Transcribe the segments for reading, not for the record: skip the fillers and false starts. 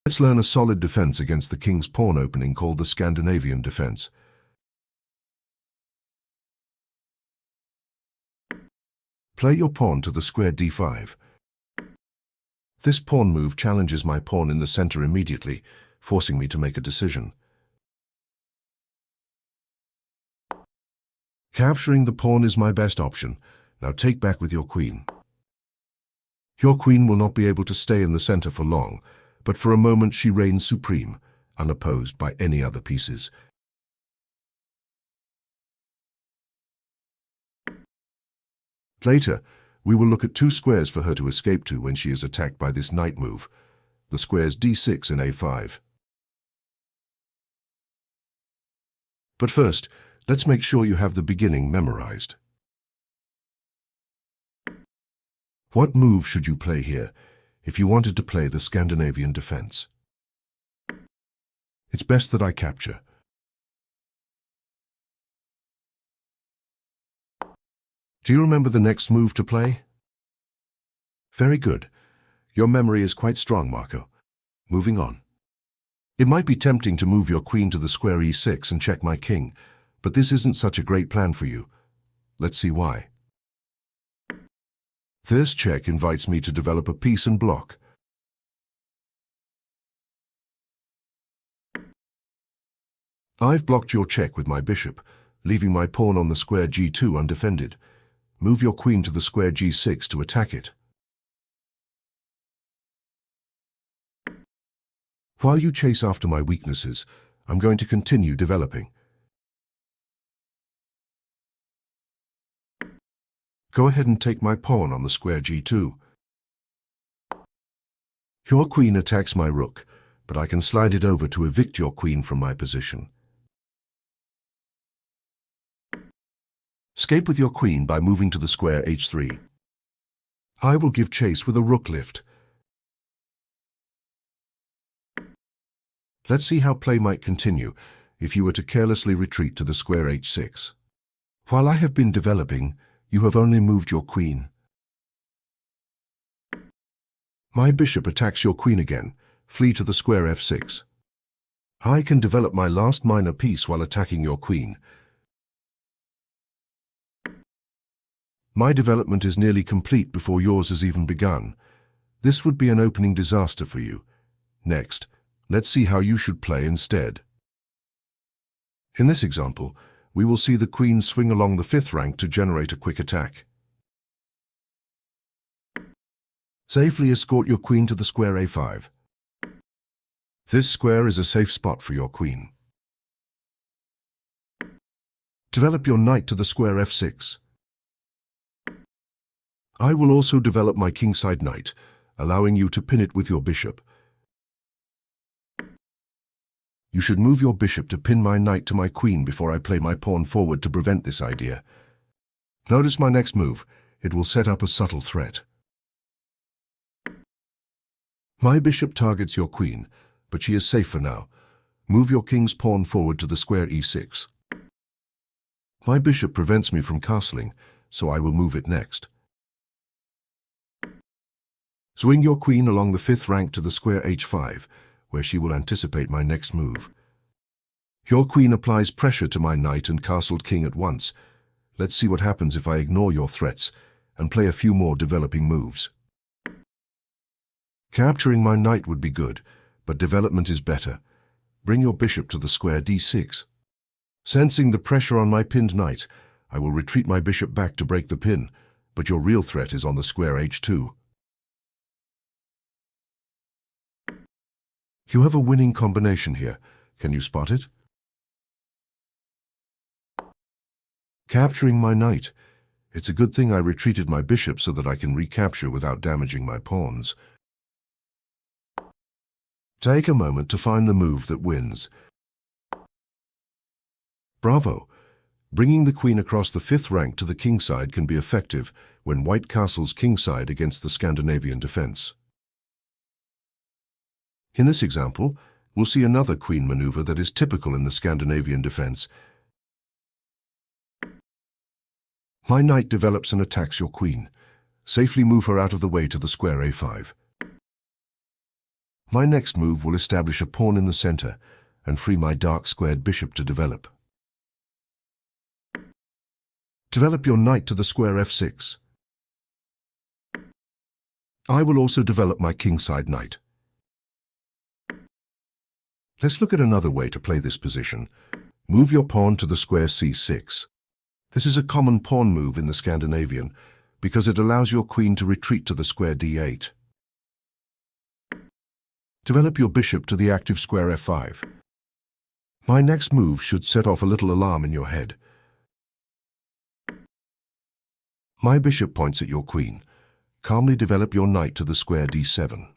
Let's learn a solid defense against the king's pawn opening called the Scandinavian defense. Play your pawn to the square d5. This pawn move challenges my pawn in the center immediately, forcing me to make a decision. Capturing the pawn is my best option. Now take back with your queen. Your queen will not be able to stay in the center for long, but for a moment she reigns supreme, unopposed by any other pieces. Later, we will look at two squares for her to escape to when she is attacked by this knight move, the squares d6 and a5. But first, let's make sure you have the beginning memorized. What move should you play here if you wanted to play the Scandinavian defense? It's best that I capture. Do you remember the next move to play? Very good. Your memory is quite strong, Marco. Moving on. It might be tempting to move your queen to the square e6 and check my king, but this isn't such a great plan for you. Let's see why. This check invites me to develop a piece and block. I've blocked your check with my bishop, leaving my pawn on the square g2 undefended. Move your queen to the square g6 to attack it. While you chase after my weaknesses, I'm going to continue developing. Go ahead and take my pawn on the square g2. Your queen attacks my rook, but I can slide it over to evict your queen from my position. Escape with your queen by moving to the square h3. I will give chase with a rook lift. Let's see how play might continue if you were to carelessly retreat to the square h6. While I have been developing, you have only moved your queen. My bishop attacks your queen again. Flee to the square f6. I can develop my last minor piece while attacking your queen. My development is nearly complete before yours has even begun. This would be an opening disaster for you. Next, let's see how you should play instead. In this example, we will see the queen swing along the 5th rank to generate a quick attack. Safely escort your queen to the square a5. This square is a safe spot for your queen. Develop your knight to the square f6. I will also develop my kingside knight, allowing you to pin it with your bishop. You should move your bishop to pin my knight to my queen before I play my pawn forward to prevent this idea. Notice my next move. It will set up a subtle threat. My bishop targets your queen, but she is safe for now. Move your king's pawn forward to the square e6. My bishop prevents me from castling, so I will move it next. Swing your queen along the 5th rank to the square h5, where she will anticipate my next move. Your queen applies pressure to my knight and castled king at once. Let's see what happens if I ignore your threats and play a few more developing moves. Capturing my knight would be good, but development is better. Bring your bishop to the square d6. Sensing the pressure on my pinned knight, I will retreat my bishop back to break the pin, but your real threat is on the square h2. You have a winning combination here. Can you spot it? Capturing my knight. It's a good thing I retreated my bishop so that I can recapture without damaging my pawns. Take a moment to find the move that wins. Bravo! Bringing the queen across the 5th rank to the kingside can be effective when white castles kingside against the Scandinavian defense. In this example, we'll see another queen maneuver that is typical in the Scandinavian defense. My knight develops and attacks your queen. Safely move her out of the way to the square a5. My next move will establish a pawn in the center and free my dark squared bishop to develop. Develop your knight to the square f6. I will also develop my kingside knight. Let's look at another way to play this position. Move your pawn to the square c6. This is a common pawn move in the Scandinavian because it allows your queen to retreat to the square d8. Develop your bishop to the active square f5. My next move should set off a little alarm in your head. My bishop points at your queen. Calmly develop your knight to the square d7.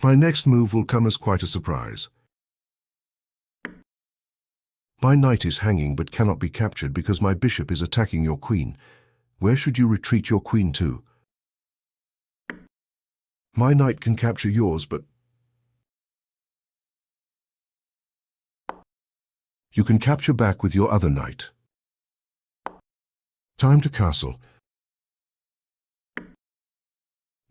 My next move will come as quite a surprise. My knight is hanging but cannot be captured because my bishop is attacking your queen. Where should you retreat your queen to? My knight can capture yours, but you can capture back with your other knight. Time to castle.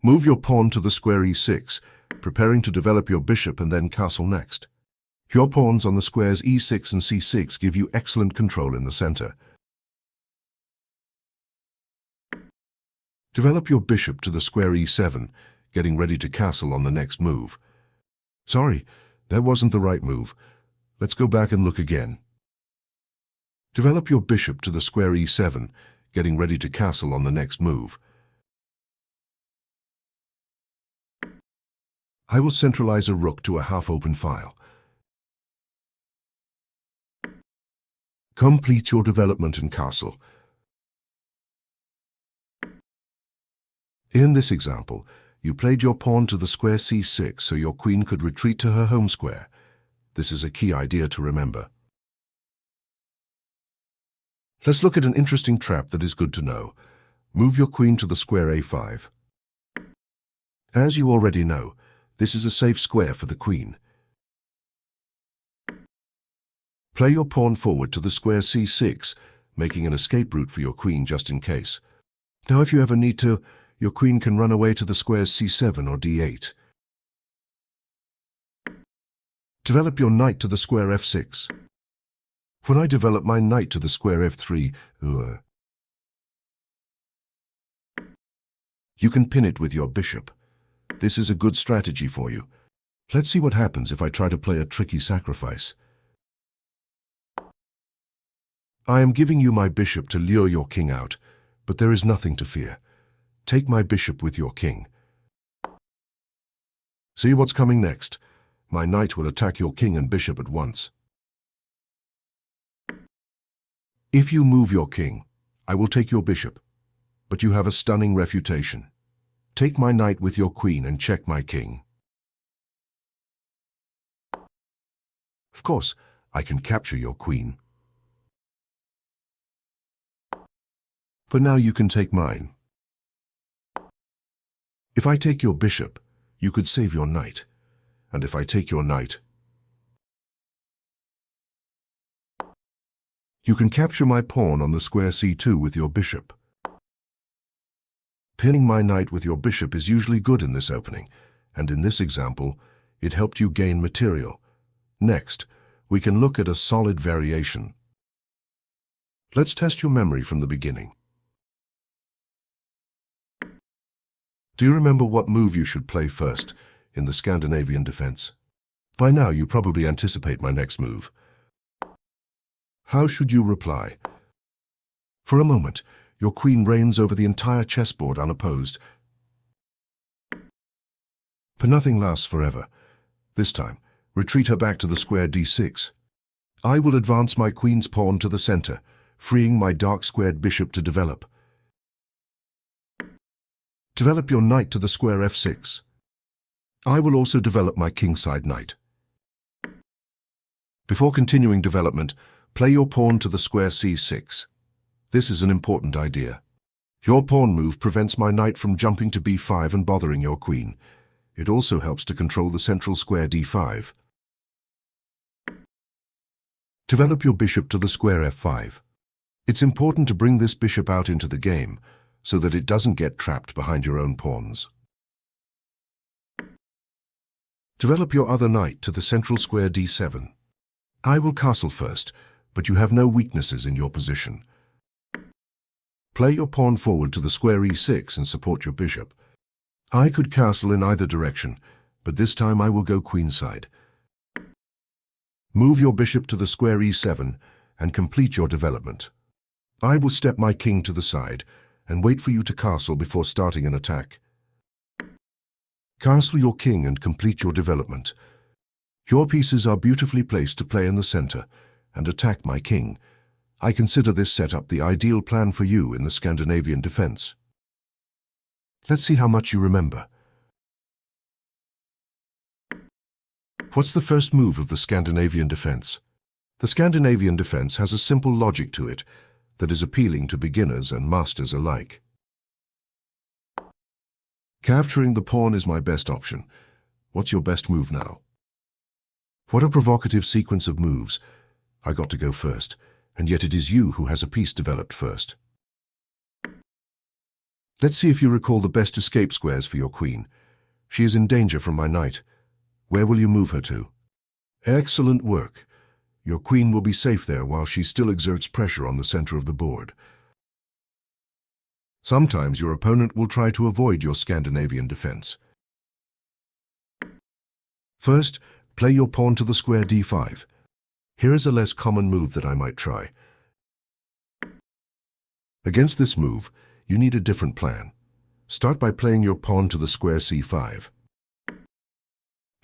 Move your pawn to the square e6, preparing to develop your bishop and then castle next. Your pawns on the squares e6 and c6 give you excellent control in the center. Develop your bishop to the square e7, getting ready to castle on the next move. Sorry, that wasn't the right move. Let's go back and look again. Develop your bishop to the square e7, getting ready to castle on the next move. I will centralize a rook to a half-open file. Complete your development and castle. In this example, you played your pawn to the square c6 so your queen could retreat to her home square. This is a key idea to remember. Let's look at an interesting trap that is good to know. Move your queen to the square a5. As you already know, this is a safe square for the queen. Play your pawn forward to the square c6, making an escape route for your queen just in case. Now if you ever need to, your queen can run away to the squares c7 or d8. Develop your knight to the square f6. When I develop my knight to the square f3, you can pin it with your bishop. This is a good strategy for you. Let's see what happens if I try to play a tricky sacrifice. I am giving you my bishop to lure your king out, but there is nothing to fear. Take my bishop with your king. See what's coming next. My knight will attack your king and bishop at once. If you move your king, I will take your bishop, but you have a stunning refutation. Take my knight with your queen and check my king. Of course, I can capture your queen. But now you can take mine. If I take your bishop, you could save your knight. And if I take your knight, you can capture my pawn on the square c2 with your bishop. Pinning my knight with your bishop is usually good in this opening, and in this example, it helped you gain material. Next, we can look at a solid variation. Let's test your memory from the beginning. Do you remember what move you should play first in the Scandinavian defense? By now, you probably anticipate my next move. How should you reply? For a moment, your queen reigns over the entire chessboard unopposed. But nothing lasts forever. This time, retreat her back to the square d6. I will advance my queen's pawn to the center, freeing my dark squared bishop to develop. Develop your knight to the square f6. I will also develop my kingside knight. Before continuing development, play your pawn to the square c6. This is an important idea. Your pawn move prevents my knight from jumping to b5 and bothering your queen. It also helps to control the central square d5. Develop your bishop to the square f5. It's important to bring this bishop out into the game so that it doesn't get trapped behind your own pawns. Develop your other knight to the central square d7. I will castle first, but you have no weaknesses in your position. Play your pawn forward to the square e6 and support your bishop. I could castle in either direction, but this time I will go queenside. Move your bishop to the square e7 and complete your development. I will step my king to the side and wait for you to castle before starting an attack. Castle your king and complete your development. Your pieces are beautifully placed to play in the center and attack my king. I consider this setup the ideal plan for you in the Scandinavian defense. Let's see how much you remember. What's the first move of the Scandinavian defense? The Scandinavian defense has a simple logic to it that is appealing to beginners and masters alike. Capturing the pawn is my best option. What's your best move now? What a provocative sequence of moves. I got to go first, and yet it is you who has a piece developed first. Let's see if you recall the best escape squares for your queen. She is in danger from my knight. Where will you move her to? Excellent work. Your queen will be safe there while she still exerts pressure on the center of the board. Sometimes your opponent will try to avoid your Scandinavian defense. First, play your pawn to the square d5. Here is a less common move that I might try. Against this move, you need a different plan. Start by playing your pawn to the square c5.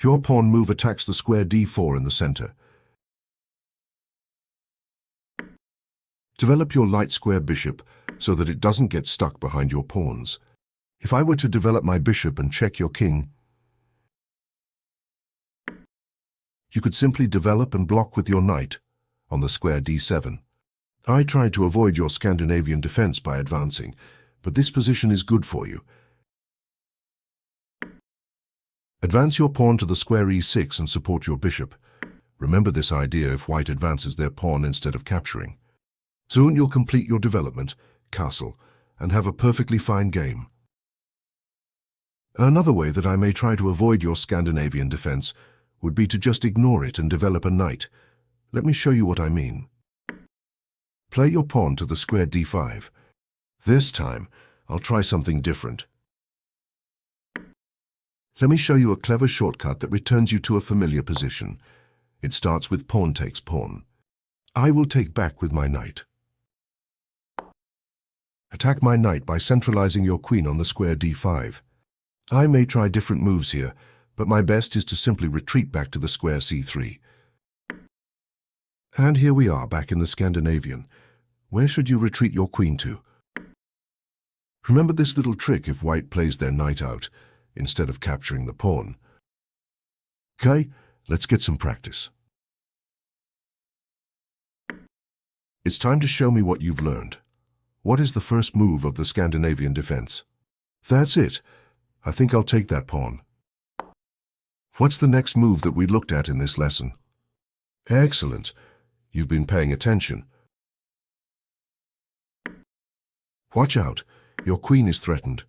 Your pawn move attacks the square d4 in the center. Develop your light square bishop so that it doesn't get stuck behind your pawns. If I were to develop my bishop and check your king, you could simply develop and block with your knight on the square d7. I tried to avoid your Scandinavian defense by advancing, but this position is good for you. Advance your pawn to the square e6 and support your bishop. Remember this idea if white advances their pawn instead of capturing. Soon you'll complete your development, castle, and have a perfectly fine game. Another way that I may try to avoid your Scandinavian defense would be to just ignore it and develop a knight. Let me show you what I mean. Play your pawn to the square d5. This time, I'll try something different. Let me show you a clever shortcut that returns you to a familiar position. It starts with pawn takes pawn. I will take back with my knight. Attack my knight by centralizing your queen on the square d5. I may try different moves here, but my best is to simply retreat back to the square c3. And here we are back in the Scandinavian. Where should you retreat your queen to? Remember this little trick if white plays their knight out, instead of capturing the pawn. Okay, let's get some practice. It's time to show me what you've learned. What is the first move of the Scandinavian defense? That's it. I think I'll take that pawn. What's the next move that we looked at in this lesson? Excellent. You've been paying attention. Watch out. Your queen is threatened.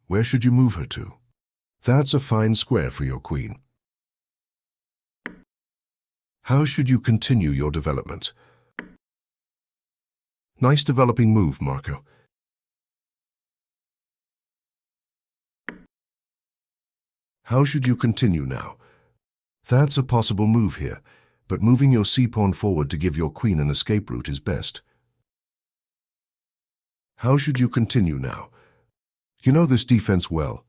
Where should you move her to? That's a fine square for your queen. How should you continue your development? Nice developing move, Marco. How should you continue now? That's a possible move here, but moving your c-pawn forward to give your queen an escape route is best. How should you continue now? You know this defense well.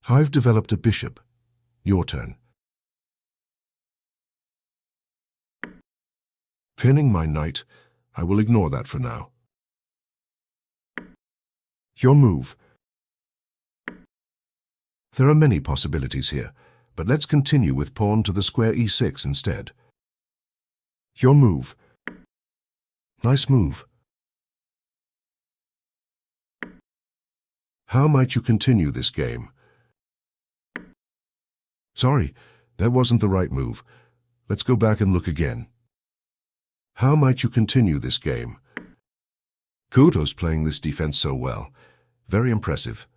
I've developed a bishop. Your turn. Pinning my knight, I will ignore that for now. Your move. There are many possibilities here, but let's continue with pawn to the square e6 instead. Your move. Nice move. How might you continue this game? Sorry, that wasn't the right move. Let's go back and look again. How might you continue this game? Kudos playing this defense so well. Very impressive.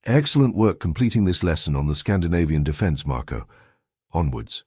Excellent work completing this lesson on the Scandinavian defense, Marco. Onwards.